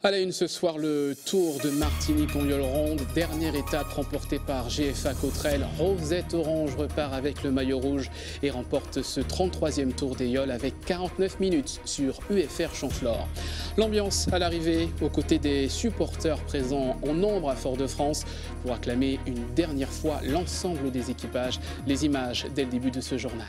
À la une ce soir, le Tour de Martinique en Yole-Ronde, dernière étape remportée par GFA Cottrell. Rosette Orange repart avec le maillot rouge et remporte ce 33e Tour des Yoles avec 49 minutes sur UFR Chamflore. L'ambiance à l'arrivée aux côtés des supporters présents en nombre à Fort-de-France pour acclamer une dernière fois l'ensemble des équipages. Les images dès le début de ce journal.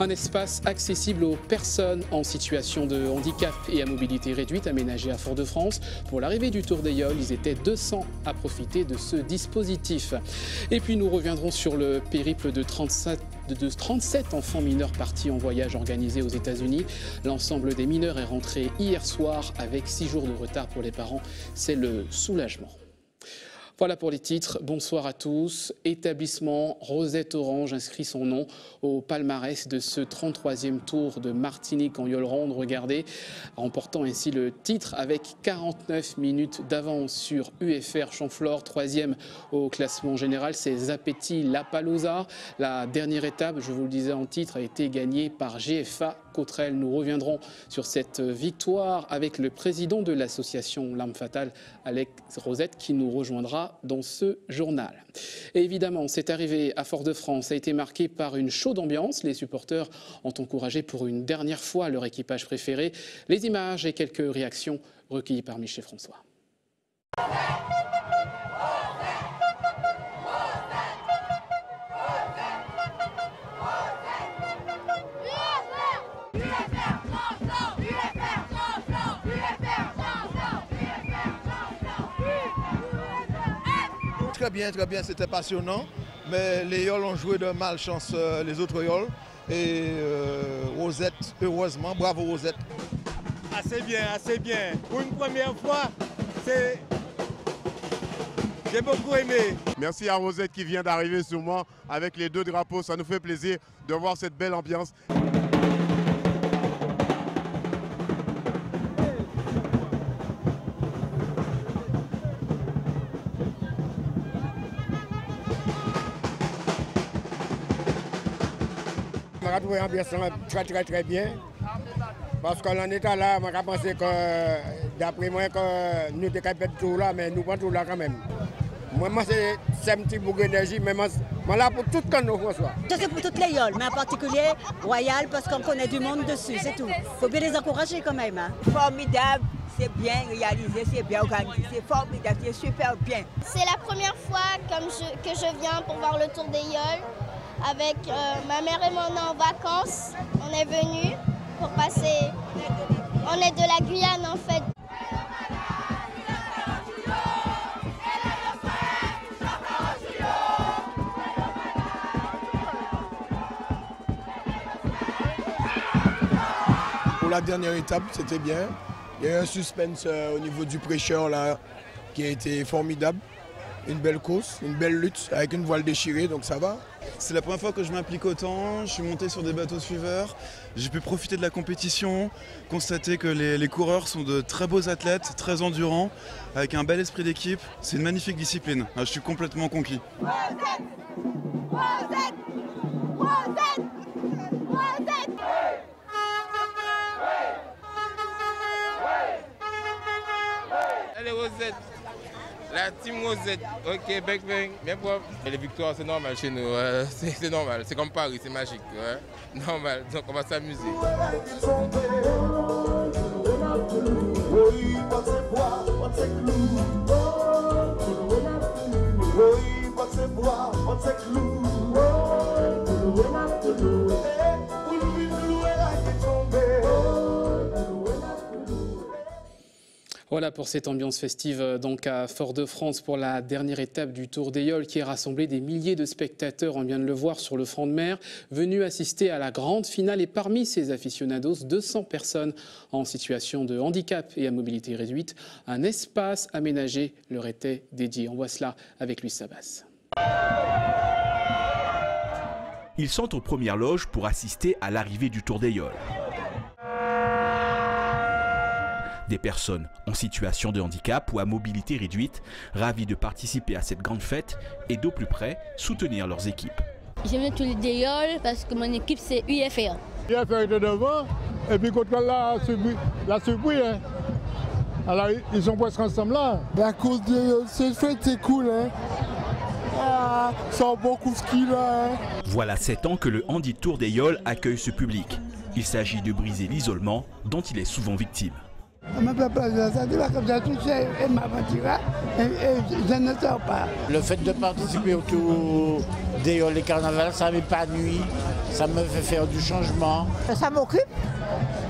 Un espace accessible aux personnes en situation de handicap et à mobilité réduite aménagé à Fort-de-France. Pour l'arrivée du Tour des Yoles, ils étaient 200 à profiter de ce dispositif. Et puis nous reviendrons sur le périple de 37 enfants mineurs partis en voyage organisé aux États-Unis. L'ensemble des mineurs est rentré hier soir avec 6 jours de retard pour les parents. C'est le soulagement. Voilà pour les titres. Bonsoir à tous. Établissement Rosette Orange inscrit son nom au palmarès de ce 33e Tour de Martinique en Yole-Ronde. Regardez, remportant ainsi le titre avec 49 minutes d'avance sur UFR Chamflore. 3e au classement général, c'est Zapeti Lapalooza. La dernière étape, je vous le disais en titre, a été gagnée par GFA Cottrell. Nous reviendrons sur cette victoire avec le président de l'association L'Arme Fatale, Alex Rosette, qui nous rejoindra dans ce journal. Et évidemment, cette arrivée à Fort-de-France a été marquée par une chaude ambiance. Les supporters ont encouragé pour une dernière fois leur équipage préféré. Les images et quelques réactions recueillies par Michel François. Très bien, c'était passionnant. Mais les Yoles ont joué de malchance, les autres Yoles. Et Rosette, heureusement, bravo Rosette. Assez bien. Pour une première fois, j'ai beaucoup aimé. Merci à Rosette qui vient d'arriver sûrement avec les 2 drapeaux. Ça nous fait plaisir de voir cette belle ambiance. On a trouvé l'ambiance très bien. Parce que l'on était là, on a pensé que d'après moi, que nous étions fait tout là, mais nous prenons tout là quand même. Moi, c'est un petit bouc d'énergie, mais moi là pour tout le monde, François. Ça c'est pour toutes les Yoles, mais en particulier Royal, parce qu'on connaît du monde dessus, c'est tout. Il faut bien les encourager quand même. Hein. Formidable, c'est bien réalisé, c'est bien organisé, c'est formidable, c'est super bien. C'est la première fois que je viens pour voir le Tour des Yoles. Avec ma mère et moi, on est en vacances. On est venus pour passer. On est de la Guyane en fait. Pour la dernière étape, c'était bien. Il y a eu un suspense au niveau du prêcheur là, qui a été formidable. Une belle course, une belle lutte avec une voile déchirée, donc ça va. C'est la première fois que je m'implique autant, je suis monté sur des bateaux suiveurs, j'ai pu profiter de la compétition, constater que les coureurs sont de très beaux athlètes, très endurants, avec un bel esprit d'équipe. C'est une magnifique discipline, je suis complètement conquis. Allez Rosette, la team Rosette, ok, bec, bien propre. Et les victoires, c'est normal chez nous, c'est normal, c'est comme Paris, c'est magique, ouais. Normal, donc on va s'amuser. Voilà pour cette ambiance festive donc à Fort-de-France pour la dernière étape du Tour des Yoles qui a rassemblé des milliers de spectateurs, on vient de le voir sur le front de mer, venus assister à la grande finale. Et parmi ces aficionados, 200 personnes en situation de handicap et à mobilité réduite. Un espace aménagé leur était dédié. On voit cela avec Louis Sabas. Ils sont aux premières loges pour assister à l'arrivée du Tour des Yoles. Des personnes en situation de handicap ou à mobilité réduite, ravis de participer à cette grande fête et d'au plus près soutenir leurs équipes. J'aime le Tour des Yoles parce que mon équipe c'est UFR. UFR est devant et puis contre la surprise. Alors ils ont presque ensemble là. La course de cette fête c'est cool hein. Ah, ça a beaucoup de ski là. Hein. Voilà 7 ans que le Handi Tour des Yoles accueille ce public. Il s'agit de briser l'isolement dont il est souvent victime. Le fait de participer au Tour des Yoles et Carnaval, ça m'épanouit, ça me fait faire du changement. Ça m'occupe,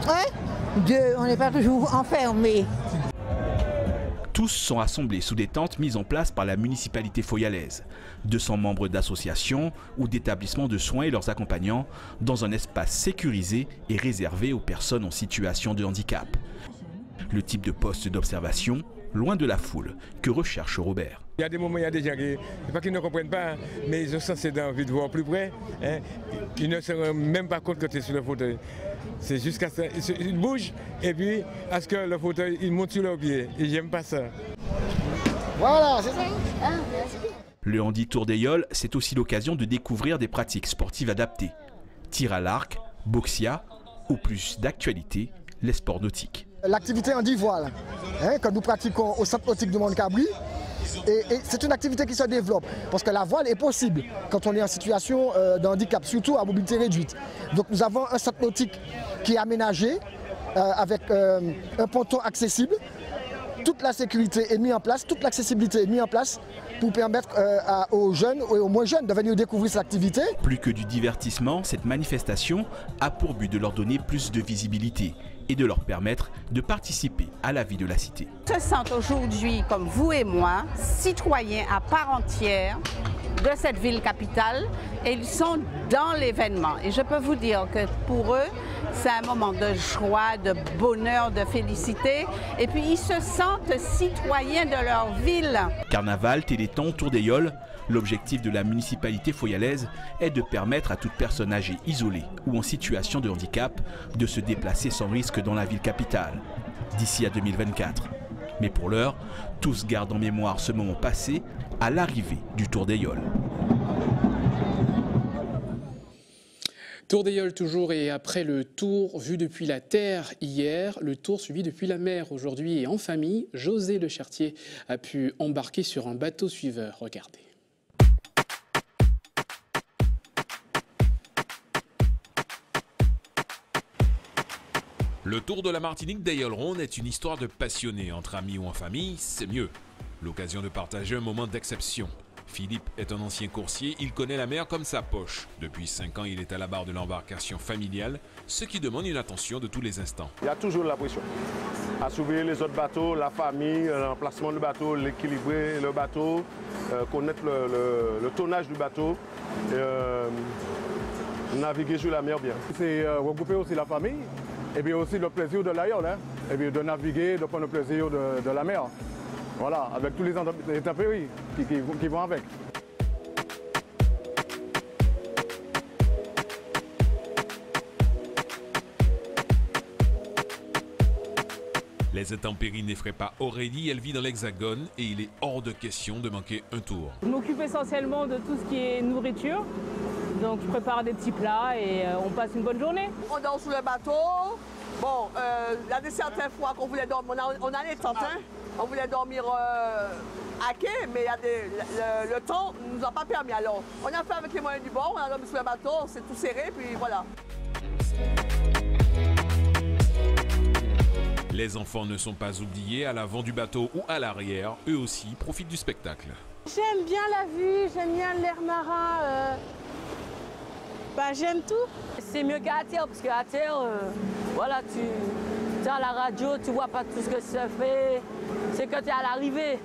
ouais. On n'est pas toujours enfermés. Tous sont rassemblés sous des tentes mises en place par la municipalité foyalaise. 200 membres d'associations ou d'établissements de soins et leurs accompagnants dans un espace sécurisé et réservé aux personnes en situation de handicap. Le type de poste d'observation, loin de la foule, que recherche Robert. Il y a des moments, il y a des gens qui ne comprennent pas, mais ils ont censé envie de voir plus près. Hein. Ils ne se rendent même pas compte que tu es sur le fauteuil. C'est jusqu'à ça, ils bougent et puis à ce que le fauteuil, il monte sur leurs pieds. Et j'aime pas ça. Voilà, c'est ça. Le Handi Tour des Yoles, c'est aussi l'occasion de découvrir des pratiques sportives adaptées. Tir à l'arc, boxia ou plus d'actualité, les sports nautiques. L'activité handi voile que nous pratiquons au centre nautique de Montcabri, et c'est une activité qui se développe parce que la voile est possible quand on est en situation de handicap, surtout à mobilité réduite. Donc nous avons un centre nautique qui est aménagé avec un ponton accessible. Toute la sécurité est mise en place, toute l'accessibilité est mise en place pour permettre aux jeunes et aux moins jeunes de venir découvrir cette activité. Plus que du divertissement, cette manifestation a pour but de leur donner plus de visibilité et de leur permettre de participer à la vie de la cité. Ils se sentent aujourd'hui, comme vous et moi, citoyens à part entière de cette ville capitale et ils sont dans l'événement. Et je peux vous dire que pour eux, c'est un moment de joie, de bonheur, de félicité. Et puis ils se sentent citoyens de leur ville. Carnaval, Téléthon, Tour des Yoles, l'objectif de la municipalité foyalaise est de permettre à toute personne âgée isolée ou en situation de handicap de se déplacer sans risque dans la ville capitale, d'ici à 2024. Mais pour l'heure, tous gardent en mémoire ce moment passé à l'arrivée du Tour des Yoles. Tour des Yoles toujours, et après le tour vu depuis la terre hier, le tour suivi depuis la mer aujourd'hui. Et en famille, José Le Chartier a pu embarquer sur un bateau suiveur. Regardez. Le Tour de la Martinique des Yoles Rondes est une histoire de passionnés. Entre amis ou en famille, c'est mieux. L'occasion de partager un moment d'exception. Philippe est un ancien coursier, il connaît la mer comme sa poche. Depuis 5 ans, il est à la barre de l'embarcation familiale, ce qui demande une attention de tous les instants. Il y a toujours la pression. À surveiller les autres bateaux, la famille, l'emplacement du bateau, l'équilibrer le bateau, connaître le tonnage du bateau, naviguer sur la mer bien. C'est regrouper aussi la famille et puis aussi le plaisir de la Yole, et puis de naviguer, de prendre le plaisir de la mer. Voilà, avec tous les intempéries qui vont avec. Les intempéries n'effraient pas Aurélie, elle vit dans l'Hexagone et il est hors de question de manquer un tour. Je m'occupe essentiellement de tout ce qui est nourriture. Donc je prépare des petits plats et on passe une bonne journée. On dort sous le bateau. Bon, il y a certaines fois qu'on voulait dormir, on a les tentes, hein. On voulait dormir à quai, mais il y a le temps ne nous a pas permis. Alors, on a fait avec les moyens du bord, on a dormi sur le bateau, c'est tout serré, puis voilà. Les enfants ne sont pas oubliés, à l'avant du bateau ou à l'arrière, eux aussi profitent du spectacle. J'aime bien la vue, j'aime bien l'air marin, j'aime tout. C'est mieux qu'à terre, parce qu'à terre, voilà, tu es à la radio, tu vois pas tout ce que ça fait, c'est que tu es à l'arrivée.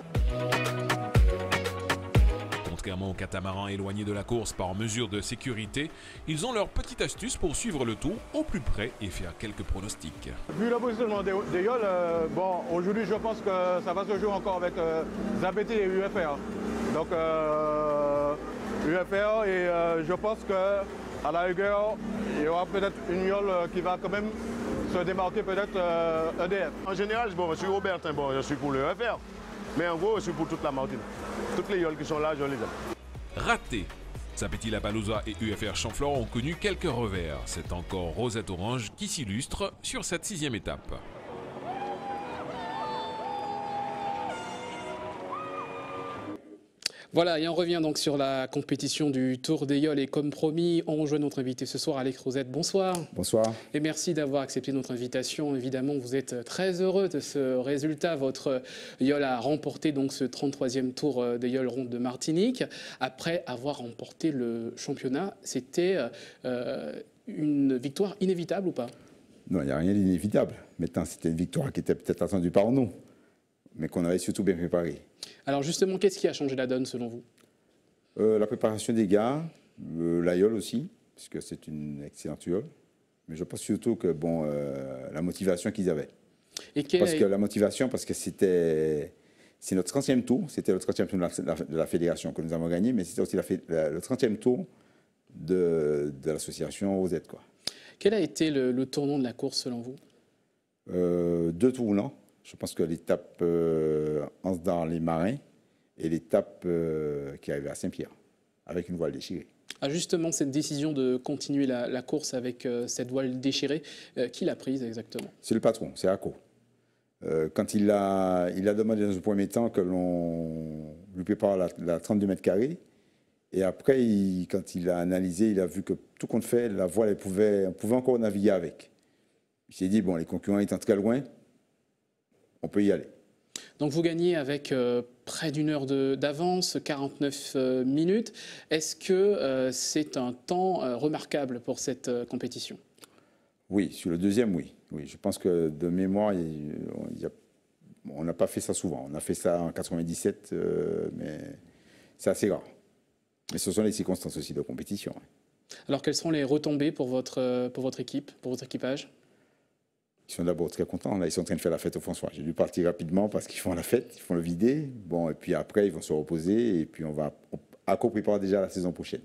Contrairement aux catamarans éloignés de la course par mesure de sécurité, ils ont leur petite astuce pour suivre le tour au plus près et faire quelques pronostics. Vu le positionnement des Yoles, bon, aujourd'hui je pense que ça va se jouer encore avec Zabeti et UFR. Donc UFR, et je pense qu'à la rigueur, il y aura peut-être une Yole qui va quand même se démarquer, peut-être EDF. En général, bon, je suis Robertin, bon, je suis pour le UFR, mais en gros je suis pour toute la Martinique. Toutes les Yoles qui sont là, je les aime. Raté. Zabeti Lapalooza et UFR Champflore ont connu quelques revers. C'est encore Rosette Orange qui s'illustre sur cette 6e étape. Voilà, et on revient donc sur la compétition du Tour des Yoles. Et comme promis, on rejoint notre invité ce soir, Alex Rosette. Bonsoir. Bonsoir. Et merci d'avoir accepté notre invitation. Évidemment, vous êtes très heureux de ce résultat. Votre Yole a remporté donc ce 33e Tour des Yoles Rondes de Martinique. Après avoir remporté le championnat, c'était une victoire inévitable ou pas? Non, il n'y a rien d'inévitable. Maintenant, c'était une victoire qui était peut-être attendue par nous, mais qu'on avait surtout bien préparée. Alors justement, qu'est-ce qui a changé la donne selon vous? La préparation des gars, la Yole aussi, puisque c'est une excellente Yole. Mais je pense surtout que la motivation qu'ils avaient. La motivation, parce que c'est notre 30e tour, c'était le 30e tour de la fédération que nous avons gagné, mais c'était aussi le 30e tour de l'association Rosette, quoi. Quel a été le tournant de la course selon vous? 2 tournants. Je pense que l'étape dans les Marins et l'étape qui arrivait à Saint-Pierre, avec une voile déchirée. Ah, justement, cette décision de continuer la course avec cette voile déchirée, qui l'a prise exactement? C'est le patron, c'est ACO. Quand il a demandé dans un premier temps que l'on lui prépare la 32 mètres carrés, et après, quand il a analysé, il a vu que tout compte fait, la voile, on pouvait encore naviguer avec. Il s'est dit, bon, les concurrents étant très loin, on peut y aller. Donc vous gagnez avec près d'une heure d'avance, 49 minutes. Est-ce que c'est un temps remarquable pour cette compétition? Oui, sur le deuxième, oui. Je pense que de mémoire, on n'a pas fait ça souvent. On a fait ça en 97, mais c'est assez rare. Mais ce sont les circonstances aussi de compétition. Alors quelles sont les retombées pour votre équipe, pour votre équipage? Ils sont d'abord très contents. Là, ils sont en train de faire la fête au François. J'ai dû partir rapidement parce qu'ils font la fête, ils font le vider. Bon, et puis après, ils vont se reposer. Et puis, on va préparer déjà la saison prochaine.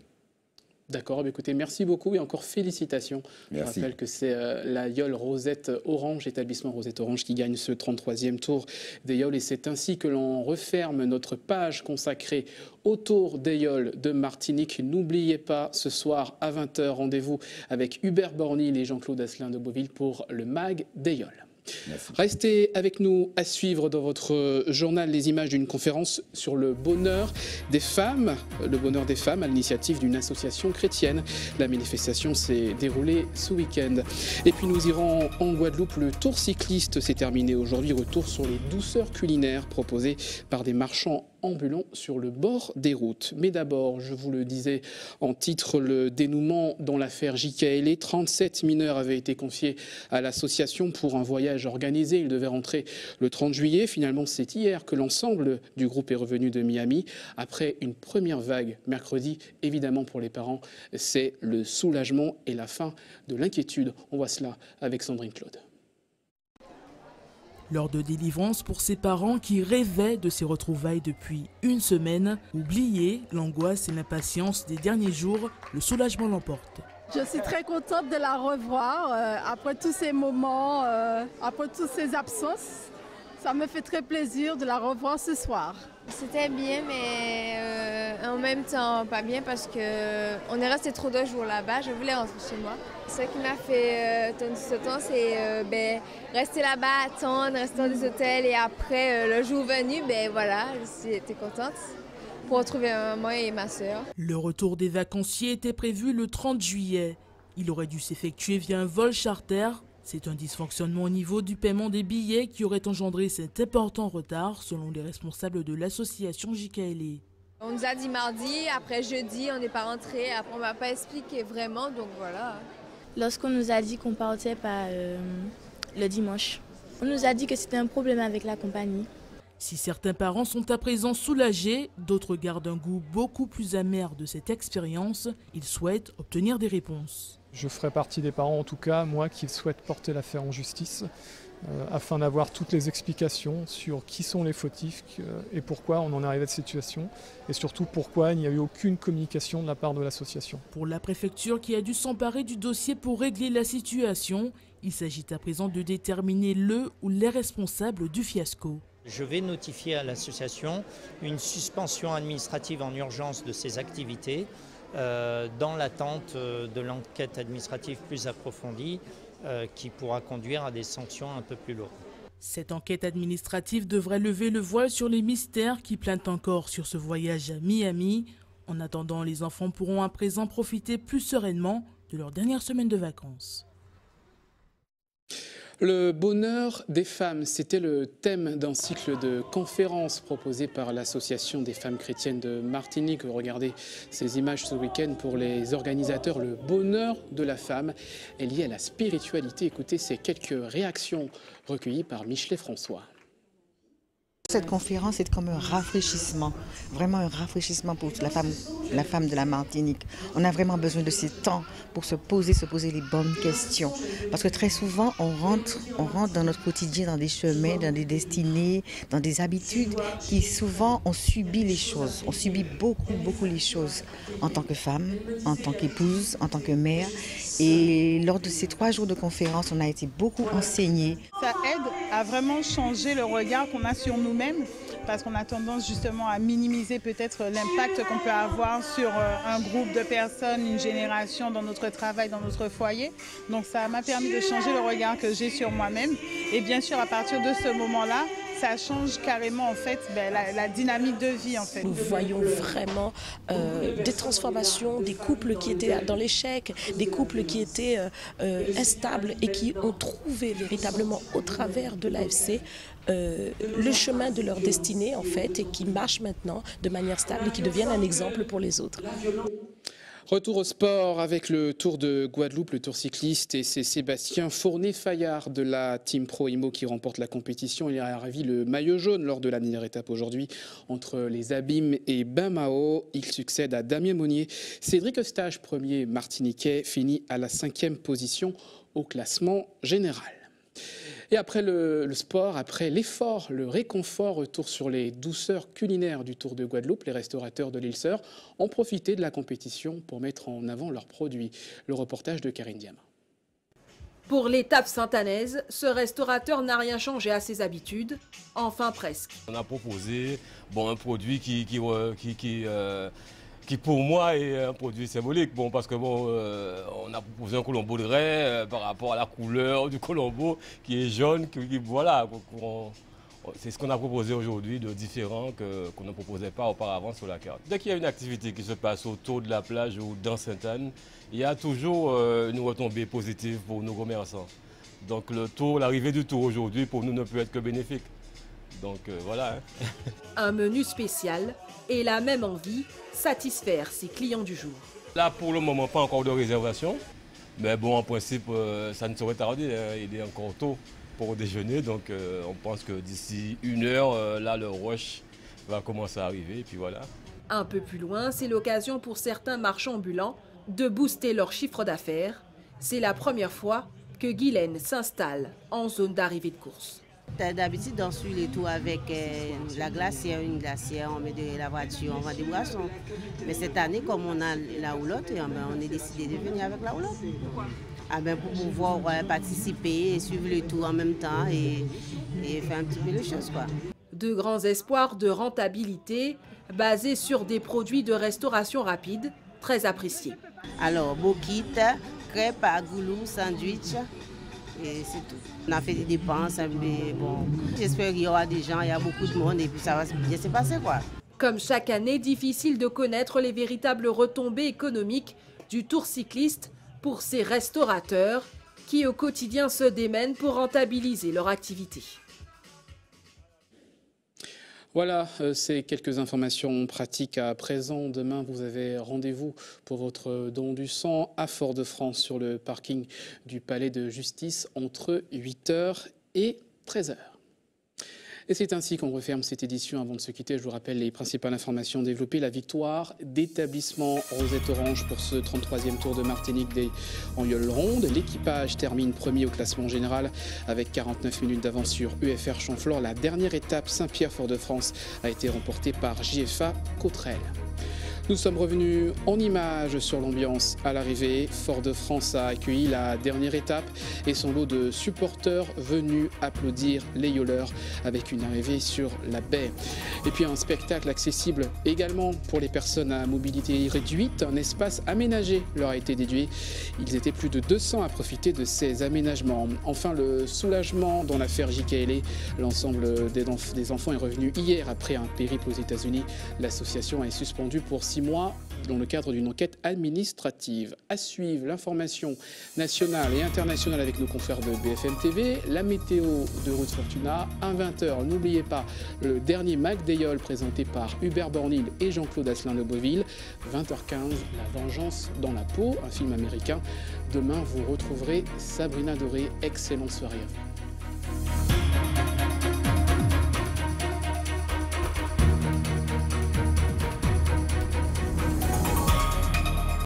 D'accord, écoutez, merci beaucoup et encore félicitations. Merci. Je rappelle que c'est la Yole Rosette Orange, établissement Rosette Orange, qui gagne ce 33e tour des Yoles. Et c'est ainsi que l'on referme notre page consacrée au Tour des Yoles de Martinique. N'oubliez pas, ce soir à 20h, rendez-vous avec Hubert Bornil et Jean-Claude Asselin de Beauville pour le MAG des Yoles. Merci. Restez avec nous à suivre dans votre journal les images d'une conférence sur le bonheur des femmes à l'initiative d'une association chrétienne. La manifestation s'est déroulée ce week-end. Et puis nous irons en Guadeloupe. Le tour cycliste s'est terminé aujourd'hui. Retour sur les douceurs culinaires proposées par des marchands ambulants sur le bord des routes. Mais d'abord, je vous le disais en titre, le dénouement dans l'affaire JKL. 37 mineurs avaient été confiés à l'association pour un voyage organisé. Ils devaient rentrer le 30 juillet. Finalement, c'est hier que l'ensemble du groupe est revenu de Miami. Après une première vague mercredi, évidemment pour les parents, c'est le soulagement et la fin de l'inquiétude. On voit cela avec Sandrine Claude. Lors de délivrance pour ces parents qui rêvaient de ces retrouvailles depuis une semaine, oubliez l'angoisse et l'impatience des derniers jours, le soulagement l'emporte. Je suis très contente de la revoir après tous ces moments, après toutes ces absences. Ça me fait très plaisir de la revoir ce soir. C'était bien, mais en même temps pas bien parce qu'on est resté trop de jours là-bas. Je voulais rentrer chez moi. Ce qui m'a fait tenir ce temps, c'est rester là-bas, attendre, rester dans des hôtels et après, le jour venu, voilà, j'étais contente pour retrouver ma maman et ma sœur. Le retour des vacanciers était prévu le 30 juillet. Il aurait dû s'effectuer via un vol charter. C'est un dysfonctionnement au niveau du paiement des billets qui aurait engendré cet important retard, selon les responsables de l'association JKL. On nous a dit mardi, après jeudi, on n'est pas rentré, après on ne m'a pas expliqué vraiment, donc voilà. Lorsqu'on nous a dit qu'on partait pas le dimanche, on nous a dit que c'était un problème avec la compagnie. Si certains parents sont à présent soulagés, d'autres gardent un goût beaucoup plus amer de cette expérience. Ils souhaitent obtenir des réponses. Je ferai partie des parents, en tout cas, moi, qui souhaitent porter l'affaire en justice, afin d'avoir toutes les explications sur qui sont les fautifs et pourquoi on en est arrivé à cette situation, et surtout pourquoi il n'y a eu aucune communication de la part de l'association. Pour la préfecture qui a dû s'emparer du dossier pour régler la situation, il s'agit à présent de déterminer le ou les responsables du fiasco. Je vais notifier à l'association une suspension administrative en urgence de ses activités dans l'attente de l'enquête administrative plus approfondie qui pourra conduire à des sanctions un peu plus lourdes. Cette enquête administrative devrait lever le voile sur les mystères qui planent encore sur ce voyage à Miami. En attendant, les enfants pourront à présent profiter plus sereinement de leur dernière semaine de vacances. Le bonheur des femmes, c'était le thème d'un cycle de conférences proposé par l'Association des femmes chrétiennes de Martinique. Regardez ces images ce week-end pour les organisateurs. Le bonheur de la femme est lié à la spiritualité. Écoutez ces quelques réactions recueillies par Michelet François. Cette conférence est comme un rafraîchissement, vraiment un rafraîchissement pour la femme de la Martinique. On a vraiment besoin de ces temps pour se poser les bonnes questions. Parce que très souvent, on rentre dans notre quotidien, dans des chemins, dans des destinées, dans des habitudes qui souvent, on subit les choses. On subit beaucoup les choses en tant que femme, en tant qu'épouse, en tant que mère. Et lors de ces 3 jours de conférence, on a été beaucoup enseignés. Ça aide à vraiment changer le regard qu'on a sur nous-mêmes, parce qu'on a tendance justement à minimiser peut-être l'impact qu'on peut avoir sur un groupe de personnes, une génération, dans notre travail, dans notre foyer. Donc ça m'a permis de changer le regard que j'ai sur moi-même. Et bien sûr, à partir de ce moment-là, ça change carrément en fait la dynamique de vie en fait. Nous voyons vraiment des transformations, des couples qui étaient dans l'échec, des couples qui étaient instables et qui ont trouvé véritablement au travers de l'AFC le chemin de leur destinée en fait et qui marchent maintenant de manière stable et qui deviennent un exemple pour les autres. Retour au sport avec le Tour de Guadeloupe, le Tour cycliste, et c'est Sébastien Fournet-Fayard de la Team Pro Imo qui remporte la compétition. Il a ravi le maillot jaune lors de la dernière étape aujourd'hui entre les Abîmes et Bain-Mahault. Il succède à Damien Monnier. Cédric Eustache, premier martiniquais, finit à la 5e position au classement général. Et après le sport, après l'effort, le réconfort, retour sur les douceurs culinaires du Tour de Guadeloupe. Les restaurateurs de l'île Sœur ont profité de la compétition pour mettre en avant leurs produits. Le reportage de Karine Diama. Pour l'étape saint-anaise, ce restaurateur n'a rien changé à ses habitudes, enfin presque. On a proposé un produit qui pour moi est un produit symbolique, parce que on a proposé un colombo de raie par rapport à la couleur du colombo qui est jaune, voilà. C'est ce qu'on a proposé aujourd'hui de différent qu'on ne proposait pas auparavant sur la carte. Dès qu'il y a une activité qui se passe autour de la plage ou dans Sainte-Anne, il y a toujours une retombée positive pour nos commerçants. Donc l'arrivée du tour aujourd'hui pour nous ne peut être que bénéfique. Donc voilà. Un menu spécial et la même envie, satisfaire ses clients du jour. Là pour le moment pas encore de réservation, mais en principe ça ne saurait tarder, il est encore tôt pour déjeuner, donc on pense que d'ici 1 heure, là le rush va commencer à arriver et puis voilà. Un peu plus loin, c'est l'occasion pour certains marchands ambulants de booster leur chiffre d'affaires. C'est la première fois que Guylaine s'installe en zone d'arrivée de course. D'habitude, on suit les tours avec la glacière, une glacière, on met de la voiture, on vend des boissons. Mais cette année, comme on a la roulotte, on est décidé de venir avec la roulotte. Pour pouvoir participer et suivre le tour en même temps et faire un petit peu les choses, quoi. De grands espoirs de rentabilité basés sur des produits de restauration rapide très appréciés. Alors, bokite, crêpes à goulou, sandwich. Et c'est tout. On a fait des dépenses, mais j'espère qu'il y aura des gens, il y a beaucoup de monde et puis ça va bien se passer, quoi. Comme chaque année, difficile de connaître les véritables retombées économiques du tour cycliste pour ces restaurateurs qui au quotidien se démènent pour rentabiliser leur activité. Voilà, c'est quelques informations pratiques à présent. Demain, vous avez rendez-vous pour votre don du sang à Fort-de-France sur le parking du Palais de Justice entre 8h et 13h. Et c'est ainsi qu'on referme cette édition. Avant de se quitter, je vous rappelle les principales informations développées. La victoire d'établissement Rosette Orange pour ce 33e Tour de Martinique des Anyoles-Rondes. L'équipage termine premier au classement général avec 49 minutes d'avance sur UFR Chamflore. La dernière étape Saint-Pierre-Fort-de-France a été remportée par JFA Cottrell. Nous sommes revenus en images sur l'ambiance à l'arrivée. Fort-de-France a accueilli la dernière étape et son lot de supporters venus applaudir les yoleurs avec une arrivée sur la baie. Et puis un spectacle accessible également pour les personnes à mobilité réduite. Un espace aménagé leur a été dédié. Ils étaient plus de 200 à profiter de ces aménagements. Enfin, le soulagement dans l'affaire JKL. L'ensemble des enfants est revenu hier après un périple aux États-Unis. L'association est suspendue pour 6 mois dans le cadre d'une enquête administrative. À suivre l'information nationale et internationale avec nos confrères de BFM TV, la météo de Ruth Fortuna à 20h. N'oubliez pas le dernier Mac Deyol présenté par Hubert Bornil et Jean-Claude Asselin-Leboville. 20h15, La vengeance dans la peau, un film américain. Demain, vous retrouverez Sabrina Doré. Excellente soirée à vous.